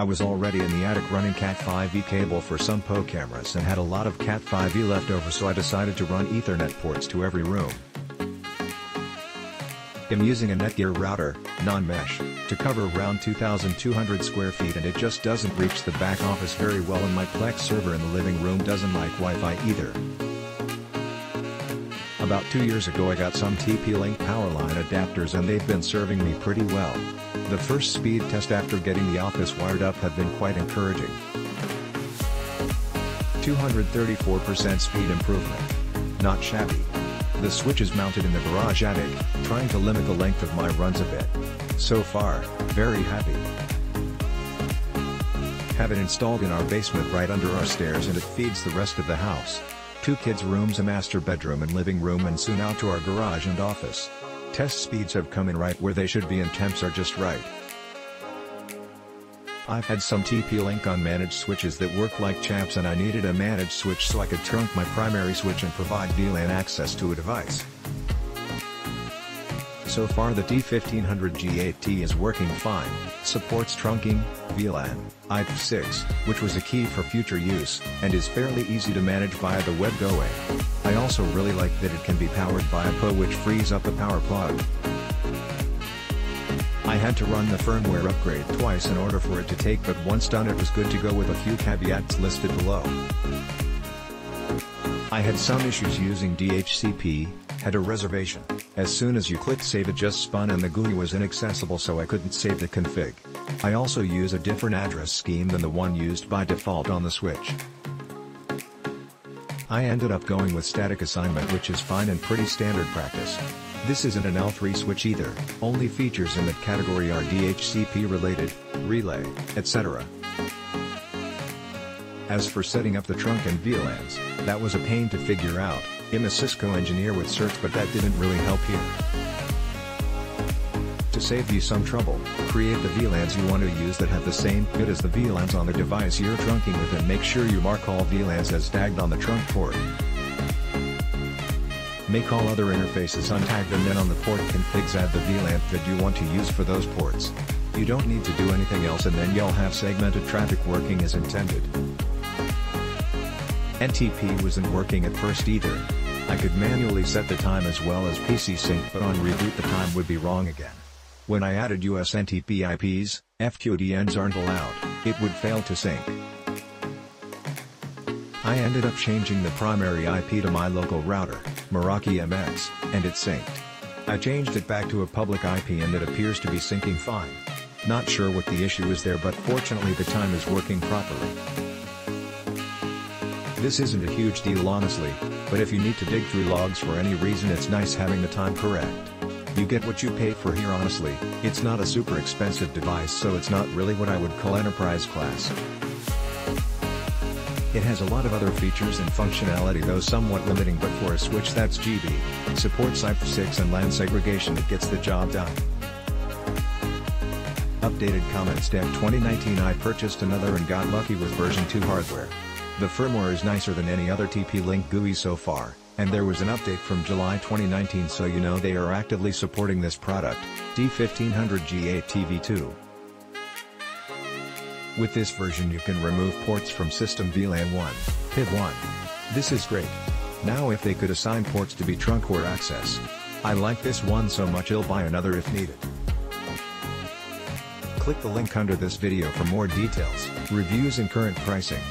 I was already in the attic running Cat5e cable for some PO cameras and had a lot of Cat5e left over, so I decided to run Ethernet ports to every room. I'm using a Netgear router, non-mesh, to cover around 2,200 square feet, and it just doesn't reach the back office very well, and my Plex server in the living room doesn't like Wi-Fi either. About 2 years ago I got some TP-Link powerline adapters and they've been serving me pretty well. The first speed test after getting the office wired up have been quite encouraging. 234% speed improvement. Not shabby. The switch is mounted in the garage attic, trying to limit the length of my runs a bit. So far, very happy. Have it installed in our basement right under our stairs, and it feeds the rest of the house. 2 kids' rooms, a master bedroom and living room, and soon out to our garage and office. Test speeds have come in right where they should be and temps are just right. I've had some TP-Link unmanaged switches that work like champs, and I needed a managed switch so I could trunk my primary switch and provide VLAN access to a device. So far the D1500G8T is working fine, supports trunking, VLAN, IPv6, which was a key for future use, and is fairly easy to manage via the web gateway. I also really like that it can be powered by a PO, which frees up the power plug. I had to run the firmware upgrade twice in order for it to take, but once done it was good to go with a few caveats listed below. I had some issues using DHCP, had a reservation. As soon as you clicked save it just spun and the GUI was inaccessible, so I couldn't save the config. I also use a different address scheme than the one used by default on the switch. I ended up going with static assignment, which is fine and pretty standard practice. This isn't an L3 switch either, only features in that category are DHCP related, relay, etc. As for setting up the trunk and VLANs, that was a pain to figure out. I'm a Cisco engineer with certs, but that didn't really help here. To save you some trouble, create the VLANs you want to use that have the same PID as the VLANs on the device you're trunking with, and make sure you mark all VLANs as tagged on the trunk port. Make all other interfaces untagged, and then on the port configs add the VLAN PID you want to use for those ports. You don't need to do anything else, and then you'll have segmented traffic working as intended. NTP wasn't working at first either. I could manually set the time as well as PC sync, but on reboot the time would be wrong again. When I added US NTP IPs, FQDNs aren't allowed, it would fail to sync. I ended up changing the primary IP to my local router, Meraki MX, and it synced. I changed it back to a public IP and it appears to be syncing fine. Not sure what the issue is there, but fortunately the time is working properly. This isn't a huge deal honestly, but if you need to dig through logs for any reason, it's nice having the time correct. You get what you pay for here honestly. It's not a super expensive device, so it's not really what I would call enterprise class. It has a lot of other features and functionality, though somewhat limiting, but for a switch that's GB, supports IPv6 and LAN segregation, it gets the job done. Updated comments deck 2019. I purchased another and got lucky with version 2 hardware. The firmware is nicer than any other TP-Link GUI so far, and there was an update from July 2019, so you know they are actively supporting this product, D1500G8TV2. With this version you can remove ports from system VLAN 1, PID 1. This is great. Now if they could assign ports to be trunk or access. I like this one so much I'll buy another if needed. Click the link under this video for more details, reviews and current pricing.